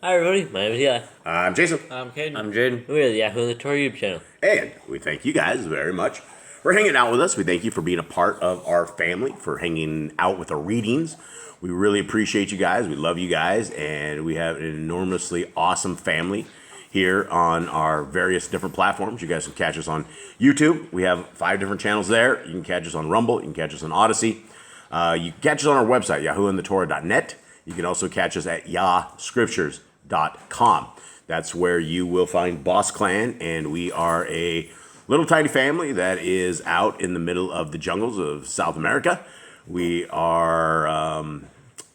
Hi everybody, my name is Eli. I'm Jason. I'm Caden. I'm Jaden. We're the Yahoo and the Torah YouTube channel. And we thank you guys very much for hanging out with us. We thank you for being a part of our family, for hanging out with our readings. We really appreciate you guys. We love you guys. And we have an enormously awesome family here on our various different platforms. You guys can catch us on YouTube. We have 5 different channels there. You can catch us on Rumble. You can catch us on Odyssey. You can catch us on our website, yahooandthetorah.net. You can also catch us at yahscriptures.com. That's where you will find Boss Clan, and we are a little tiny family that is out in the middle of the jungles of South America. We are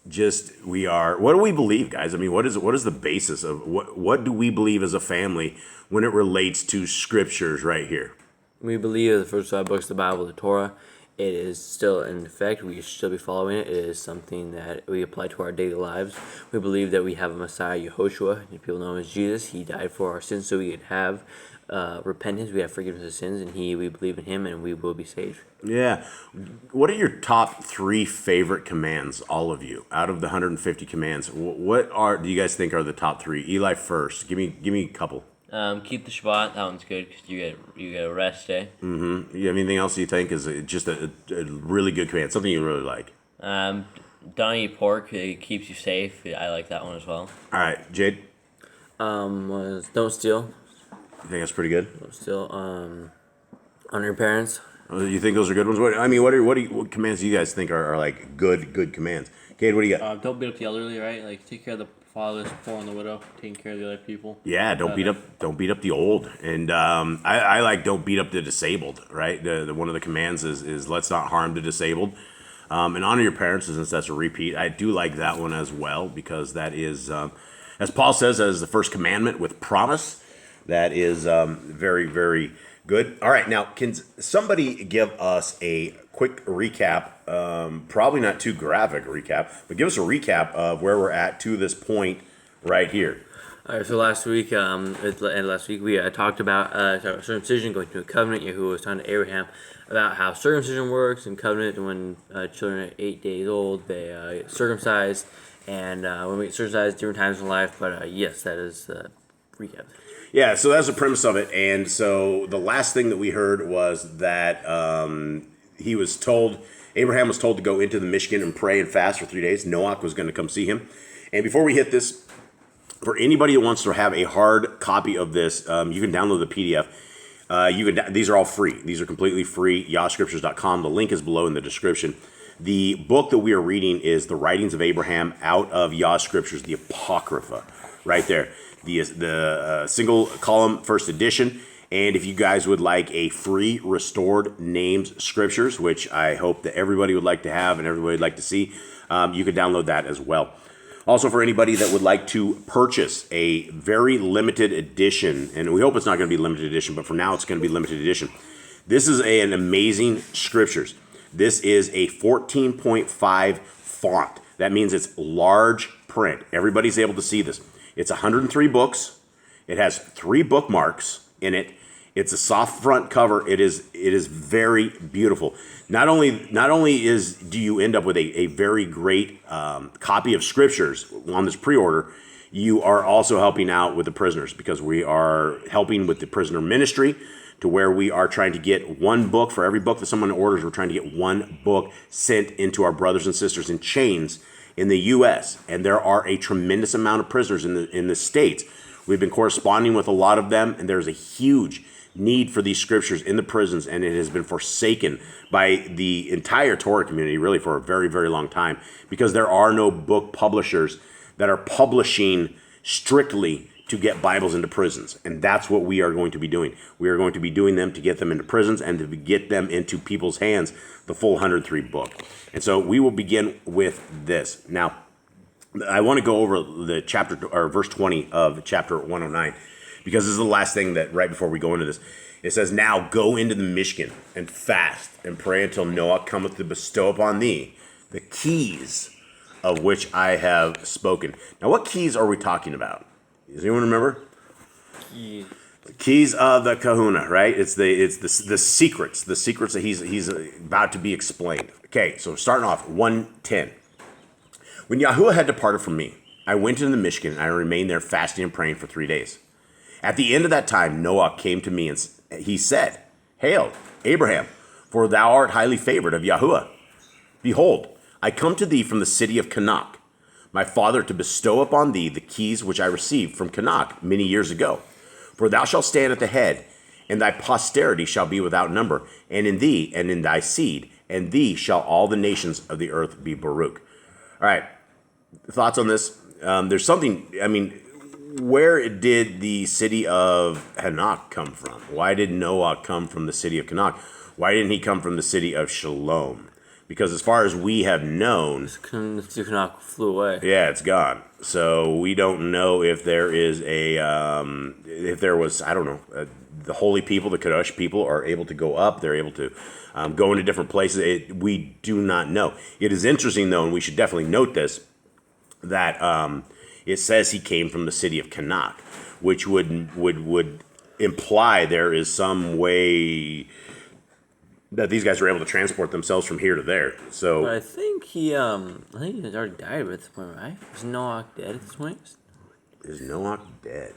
what do we believe, guys? I mean, what is the basis of what do we believe as a family when it relates to scriptures right here? We believe the first 5 books of the Bible, the Torah, it is still in effect. We should still be following it. It is something that we apply to our daily lives. We believe that we have a Messiah, Yehoshua, and people know him as Jesus. He died for our sins so we could have repentance. We have forgiveness of sins, and we believe in him, and we will be saved. Yeah. What are your top 3 favorite commands, all of you, out of the 150 commands? Do you guys think are the top 3? Eli first. Give me a couple. Keep the Shabbat. That one's good because you get a rest day. Mm-hmm. You have anything else you think is just a really good command, something you really like? Don't eat pork. It keeps you safe. I like that one as well. All right, Jade. Was don't steal. You think that's pretty good? Don't steal. Honor your parents. You think those are good ones? What commands do you guys think are like good commands? Kate, what do you got? Don't beat up the elderly, right? Like take care of the fatherless, poor, and the widow. Taking care of the other people. Yeah, don't beat up the old, and I like don't beat up the disabled. Right, one of the commands is let's not harm the disabled, and honor your parents. Since that's a repeat, I do like that one as well because that is, as Paul says, that is the first commandment with promise. That is very very good. All right, now can somebody give us a quick recap? Probably not too graphic recap, but give us a recap of where we're at to this point right here. All right, so last week we talked about circumcision, going to a covenant. Yahuwah was talking to Abraham about how circumcision works and covenant. When children are 8 days old, they get circumcised, and when we get circumcised, different times in life. But yes, that is the recap. Yeah, so that's the premise of it. And so the last thing that we heard was that Abraham was told to go into the Mishkan and pray and fast for 3 days. Noah was going to come see him. And before we hit this, for anybody that wants to have a hard copy of this, you can download the PDF. These are all free. These are completely free, yahscriptures.com. The link is below in the description. The book that we are reading is The Writings of Abraham out of Yah Scriptures, the Apocrypha, right there. The single column first edition. And if you guys would like a free restored names scriptures, which I hope that everybody would like to have and everybody would like to see, you could download that as well. Also, for anybody that would like to purchase a very limited edition, and we hope it's not going to be limited edition, but for now it's going to be limited edition. This is an amazing scriptures. This is a 14.5 font. That means it's large print. Everybody's able to see this. It's 103 books. It has 3 bookmarks in it. It's a soft front cover. It is very beautiful. Not only do you end up with a very great copy of scriptures on this pre-order, you are also helping out with the prisoners because we are helping with the prisoner ministry to where we are trying to get 1 book for every book that someone orders. We're trying to get 1 book sent into our brothers and sisters in chains in the U.S., and there are a tremendous amount of prisoners in the States. We've been corresponding with a lot of them, and there's a huge need for these scriptures in the prisons, and it has been forsaken by the entire Torah community, really, for a very, very long time, because there are no book publishers that are publishing strictly to get Bibles into prisons, and that's what we are going to be doing. We are going to be doing them to get them into prisons and to get them into people's hands, the full 103 book. And so we will begin with this. Now, I want to go over the chapter or verse 20 of chapter 109 because this is the last thing that right before we go into this. It says, "Now go into the Mishkan and fast and pray until Noah cometh to bestow upon thee the keys of which I have spoken." Now, what keys are we talking about? Does anyone remember? Yeah. The keys of the kahuna, right? It's the secrets that he's about to be explained. Okay, so starting off 1:10. When Yahuwah had departed from me, I went into the Mishkan, and I remained there fasting and praying for 3 days. At the end of that time, Noah came to me, and he said, Hail, Abraham, for thou art highly favored of Yahuwah. Behold, I come to thee from the city of Canak, my father, to bestow upon thee the keys which I received from Canak many years ago. For thou shalt stand at the head, and thy posterity shall be without number, and in thee and in thy seed, and thee shall all the nations of the earth be Baruch. All right, thoughts on this? There's something, where did the city of Canak come from? Why did Noah come from the city of Canak? Why didn't he come from the city of Shalom? Because as far as we have known, The Canak flew away. yeah, it's gone. So we don't know if there is if there was, I don't know, the holy people, the Kadosh people are able to go up. They're able to go into different places. We do not know. It is interesting, though, and we should definitely note this, that it says he came from the city of Canak, which would imply there is some way that these guys were able to transport themselves from here to there. So But I think he had already died at this point, right? Is Noah dead at this point? is Noah dead?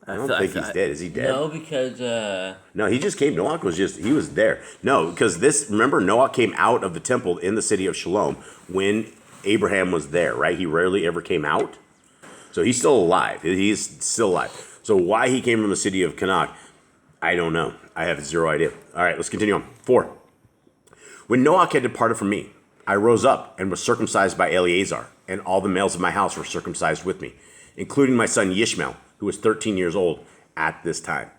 I don't feel- think feel- he's dead. Is he dead? No, because No, he just came. Noah he was there. No, because remember, Noah came out of the temple in the city of Shalom when Abraham was there, right? He rarely ever came out. So he's still alive. He's still alive. So why he came from the city of Canak, I don't know. I have zero idea. All right, let's continue on. 4. When Noah had departed from me, I rose up and was circumcised by Eleazar, and all the males of my house were circumcised with me, including my son Yishmael, who was 13 years old at this time.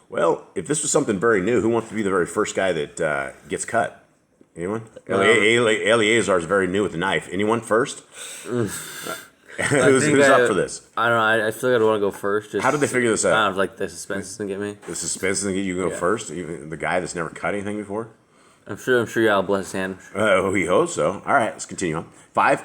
Well, if this was something very new, who wants to be the very first guy that gets cut? Anyone? Eleazar is very new with the knife. Anyone first? Who's up for this? I don't know. I feel like I'd want to go first. How did they figure this out? I don't know, like the suspense doesn't get me. The suspense doesn't get you to go first? Even the guy that's never cut anything before? I'm sure y'all bless his hand. We hope so. All right, let's continue on. 5.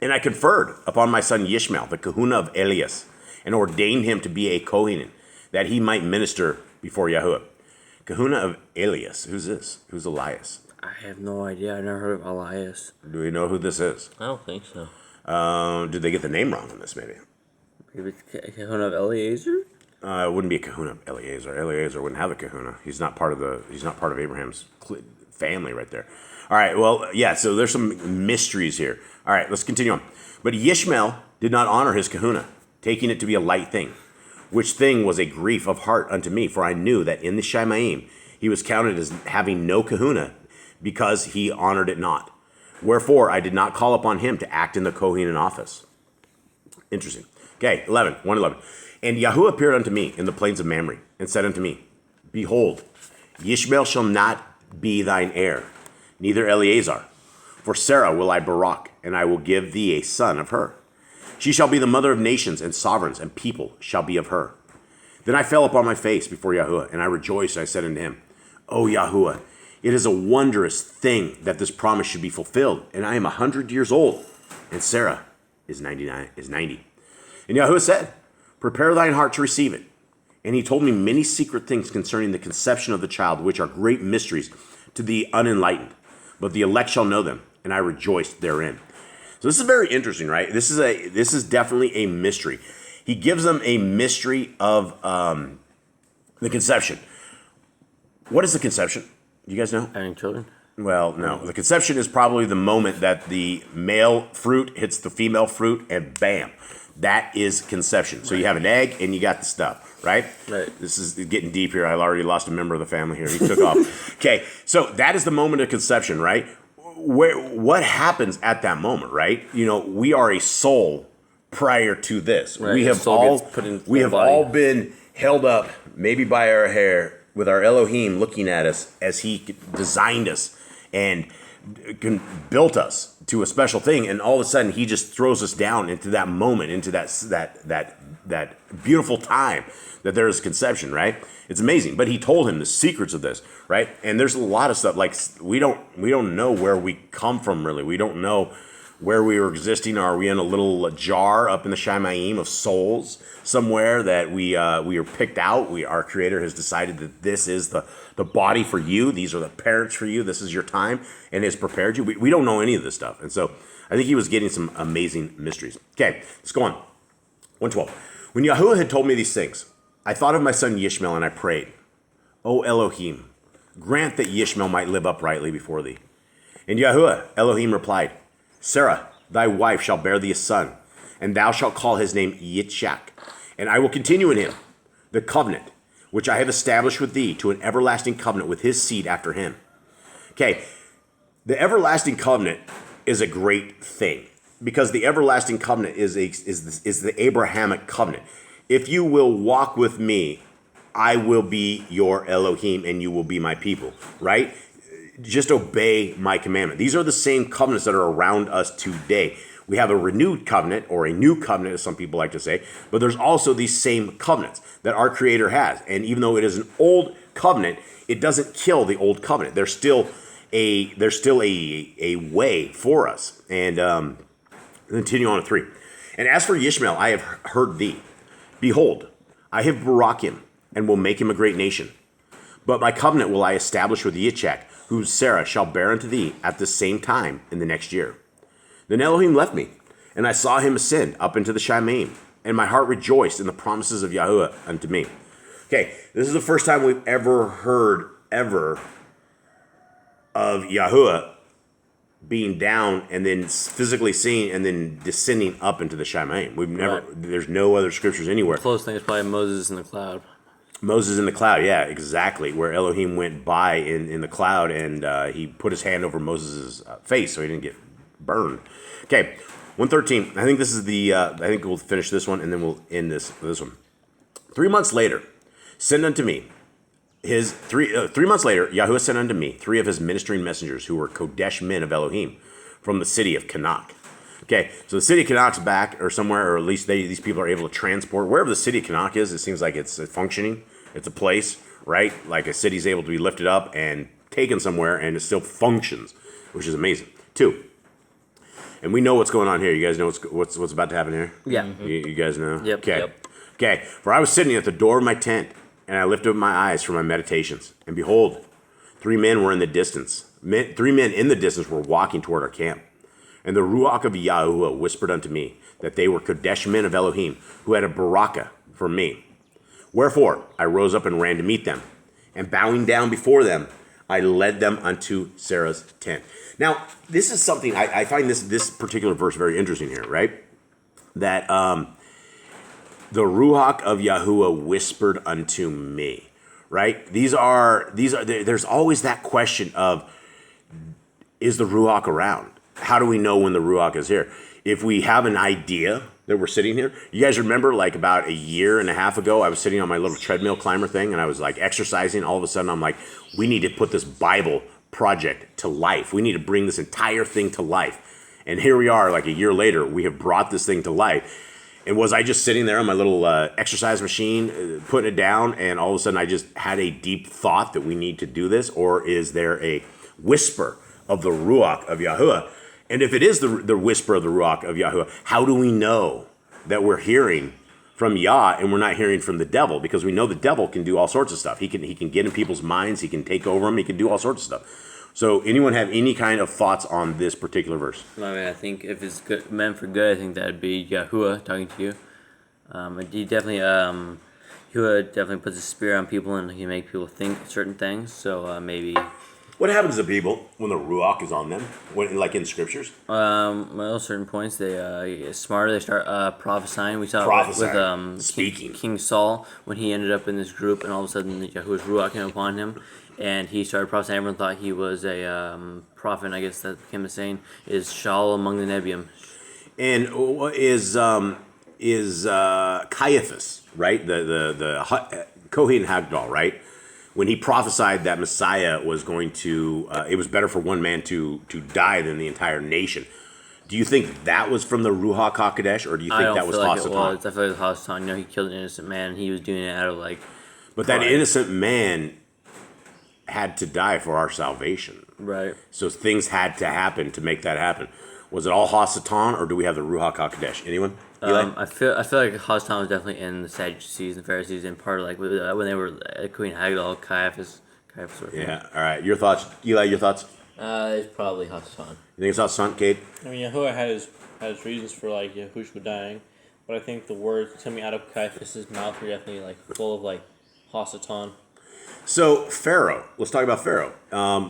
And I conferred upon my son Yishmael, the kahuna of Elias, and ordained him to be a Kohen, that he might minister before Yahuwah. Kahuna of Elias. Who's this? Who's Elias? I have no idea. I never heard of Elias. Do we know who this is? I don't think so. Did they get the name wrong on this, maybe? Maybe it's Kahuna of Eliezer? It wouldn't be a kahuna of Eleazar. Eleazar wouldn't have a kahuna. He's not part of Abraham's family right there. All right, well, yeah, so there's some mysteries here. All right, let's continue on. But Yishmael did not honor his kahuna, taking it to be a light thing, which thing was a grief of heart unto me, for I knew that in the Shemaim he was counted as having no kahuna, because he honored it not. Wherefore I did not call upon him to act in the Kohen office. Interesting. Okay, 1:11. And Yahuwah appeared unto me in the plains of Mamre, and said unto me, Behold, Yishmael shall not be thine heir, neither Eleazar. For Sarah will I Barak, and I will give thee a son of her. She shall be the mother of nations, and sovereigns, and people shall be of her. Then I fell upon my face before Yahuwah, and I rejoiced, and I said unto him, O Yahuwah, it is a wondrous thing that this promise should be fulfilled, and I am 100 years old, and Sarah is 90. And Yahuwah said, Prepare thine heart to receive it. And he told me many secret things concerning the conception of the child, which are great mysteries to the unenlightened. But the elect shall know them, and I rejoiced therein. So this is very interesting, right? This is definitely a mystery. He gives them a mystery of the conception. What is the conception? You guys know? Having children? Well, no. The conception is probably the moment that the male fruit hits the female fruit, and bam, that is conception. So you have an egg, and you got the stuff, right? Right. This is getting deep here. I already lost a member of the family here. He took off. Okay, so that is the moment of conception, right? What happens at that moment, right? You know, we are a soul prior to this. Right, We the have soul all gets put into we the have body. all been held up, maybe by our hair, with our Elohim looking at us as he designed us and built us to a special thing, and all of a sudden he just throws us down into that moment, into that beautiful time that there is conception, right? It's amazing. But he told him the secrets of this, right? And there's a lot of stuff, like we don't know where we come from, really. We don't know where we were existing. Are we in a little jar up in the Shemaim of souls somewhere that we are picked out? Our Creator has decided that this is the body for you. These are the parents for you. This is your time, and has prepared you. We don't know any of this stuff. And so I think he was getting some amazing mysteries. Okay, let's go on. 112. When Yahuwah had told me these things, I thought of my son Yishmael, and I prayed, O Elohim, grant that Yishmael might live uprightly before thee. And Yahuwah, Elohim, replied, Sarah, thy wife, shall bear thee a son, and thou shalt call his name Yitzchak, and I will continue in him the covenant which I have established with thee to an everlasting covenant with his seed after him. Okay, the everlasting covenant is a great thing because the everlasting covenant is the Abrahamic covenant. If you will walk with me, I will be your Elohim and you will be my people, right? Just obey my commandment. These are the same covenants that are around us today. We have a renewed covenant, or a new covenant, as some people like to say, but there's also these same covenants that our Creator has. And even though it is an old covenant, it doesn't kill the old covenant. There's still a way for us. And continue on to 3. And as for Yishmael, I have heard thee. Behold, I have barak him, and will make him a great nation. But my covenant will I establish with Yitzchak, whose Sarah shall bear unto thee at the same time in the next year. Then Elohim left me, and I saw him ascend up into the Shamaim, and my heart rejoiced in the promises of Yahuwah unto me. Okay, this is the first time we've ever heard of Yahuwah being down and then physically seen and then descending up into the Shamaim. We've never, right. There's no other scriptures anywhere. The close thing is probably Moses in the cloud. Moses in the cloud, yeah, exactly. Where Elohim went by in the cloud and he put his hand over Moses' face so he didn't get burned. Okay, 113. I think this is I think we'll finish this one and then we'll end this one. 3 months later, send unto me 3 months later, Yahuwah sent unto me 3 of his ministering messengers who were Kodesh men of Elohim from the city of Canak. Okay, so the city of Canak's back or somewhere, or at least these people are able to transport. Wherever the city of Canak is, it seems like it's functioning. It's a place, right? Like a city's able to be lifted up and taken somewhere and it still functions, which is amazing. 2. And we know what's going on here. You guys know what's about to happen here? Yeah. Mm-hmm. You guys know? Yep. Okay. Yep. Okay. For I was sitting at the door of my tent, and I lifted up my eyes for my meditations. And behold, 3 men were in the distance. 3 men in the distance were walking toward our camp. And the Ruach of Yahuwah whispered unto me that they were Kodesh men of Elohim, who had a baraka for me. Wherefore I rose up and ran to meet them. And bowing down before them, I led them unto Sarah's tent. Now, this is something, I find this particular verse very interesting here, right? That the Ruach of Yahuwah whispered unto me, right? There's always that question of, is the Ruach around? How do we know when the Ruach is here? If we have an idea that we're sitting here, you guys remember like about a year and a half ago, I was sitting on my little treadmill climber thing and I was like exercising. All of a sudden I'm like, we need to put this Bible project to life. We need to bring this entire thing to life. And here we are, like a year later, we have brought this thing to life. And was I just sitting there on my little exercise machine, putting it down, and all of a sudden I just had a deep thought that we need to do this? Or is there a whisper of the Ruach of Yahuwah? And if it is the whisper of the Ruach of Yahuwah, how do we know that we're hearing from Yah and we're not hearing from the devil? Because we know the devil can do all sorts of stuff. He can get in people's minds. He can take over them. He can do all sorts of stuff. So anyone have any kind of thoughts on this particular verse? I mean, I think if it's good, meant for good, I think that would be Yahuwah talking to you. He definitely, Yahuwah definitely puts a spirit on people and he can make people think certain things. So maybe. What happens to people when the Ruach is on them? When, like in scriptures? Well, certain points they get smarter. They start prophesying. We saw prophesying, with speaking. King Saul when he ended up in this group, and all of a sudden Yahuwah's Ruach came upon him, and he started prophesying. Everyone thought he was a prophet. And I guess that became the saying is Shaul among the Nebium. And is Caiaphas, right? The Kohen Hagdal, right? When he prophesied that Messiah was going to, it was better for one man to die than the entire nation. Do you think that was from the Ruach HaKodesh, or do you think that was Hasatan? I feel like it was Hasatan. You know, he killed an innocent man, and he was doing it out of like. But pride. That innocent man had to die for our salvation. Right. So things had to happen to make that happen. Was it all Hasatan, or do we have the Ruach HaKodesh? Anyone? I feel like Hasatan was definitely in the Sadducees and Pharisees, and part of like when they were Queen Hagdal, Caiaphas. Yeah. All right. Your thoughts, Eli? Your thoughts? It's probably Hassan. You think it's Hassan, Kate? I mean, Yahuwah has reasons for like Yahushua dying, but I think the words coming out of Caiaphas' mouth are definitely like full of like Hasatan. So Pharaoh, let's talk about Pharaoh.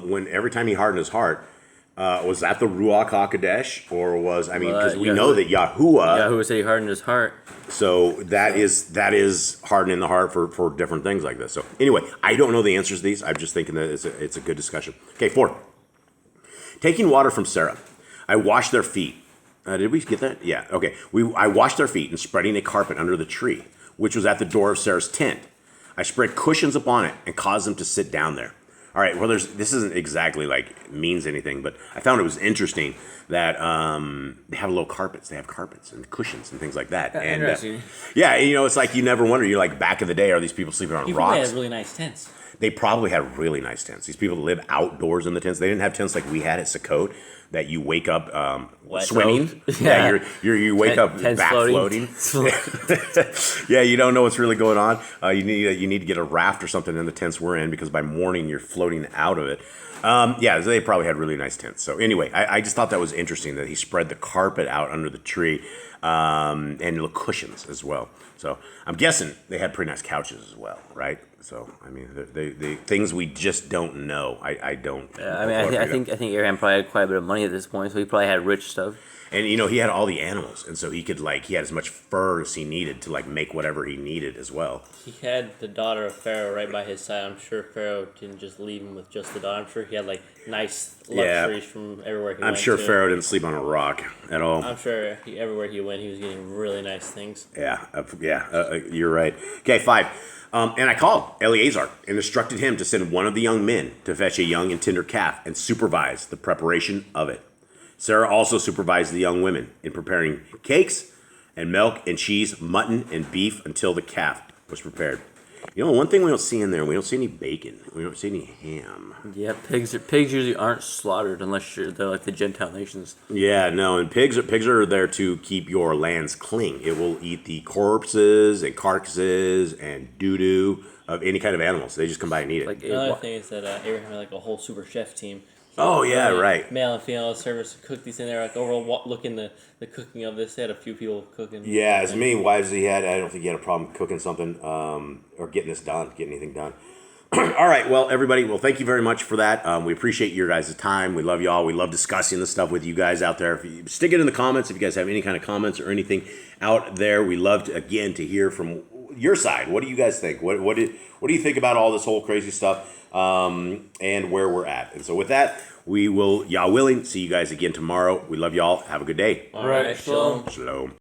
When every time he hardened his heart, was that the Ruach HaKodesh, or was because we know that Yahuwah. Yahuwah said he hardened his heart. So that is hardening the heart for different things like this. So anyway, I don't know the answers to these. I'm just thinking that it's a good discussion. Okay, 4. Taking water from Sarah, I washed their feet. Did we get that? Yeah. Okay. I washed their feet and spreading a carpet under the tree, which was at the door of Sarah's tent. I spread cushions upon it and caused them to sit down there. All right. Well, this isn't exactly like means anything, but I found it was interesting that they have little carpets. They have carpets and cushions and things like that. And Interesting. yeah, it's like you never wonder. You're like, back in the day, are these people sleeping on People rocks? had really nice tents. They probably had really nice tents. These people live outdoors in the tents. They didn't have tents like we had at Sukkot that you wake up swimming. Yeah. You wake up Tents back floating. Yeah, you don't know what's really going on. You need to get a raft or something in the tents we're in, because by morning you're floating out of it. Yeah, they probably had really nice tents. So anyway, I just thought that was interesting that he spread the carpet out under the tree and little cushions as well. So I'm guessing they had pretty nice couches as well, right? So I mean, the things we just don't know. I don't. I think Abraham probably had quite a bit of money at this point, so he probably had rich stuff. And he had all the animals, and so he had as much fur as he needed to make whatever he needed as well. He had the daughter of Pharaoh right by his side. I'm sure Pharaoh didn't just leave him with just the daughter. I'm sure he had like nice luxuries from everywhere he went. I'm sure Pharaoh didn't sleep on a rock at all. I'm sure everywhere he went, he was getting really nice things. Yeah, you're right. Okay, 5. And I called Eleazar and instructed him to send one of the young men to fetch a young and tender calf and supervise the preparation of it. Sarah also supervised the young women in preparing cakes and milk and cheese, mutton and beef until the calf was prepared. One thing we don't see in there, we don't see any bacon. We don't see any ham. Yeah, pigs usually aren't slaughtered unless they're like the Gentile nations. Yeah, no, and pigs are there to keep your lands clean. It will eat the corpses and carcasses and doo-doo of any kind of animals. They just come by and eat it. Another thing is that Abraham had like a whole super chef team. Oh, yeah, right. Male and female servers cook these in there, like overlooking the cooking of this. They had a few people cooking. Yeah, as many wives as he had, I don't think he had a problem cooking something or getting anything done. All right, well, everybody, thank you very much for that. We appreciate your guys' time. We love y'all. We love discussing this stuff with you guys out there. If you stick it in the comments, if you guys have any kind of comments or anything out there, we love to hear from your side. What do you guys think? What do you think about all this whole crazy stuff? And where we're at. And so with that, we will, Yah willing, see you guys again tomorrow. We love y'all. Have a good day. All right. Shalom. Shalom.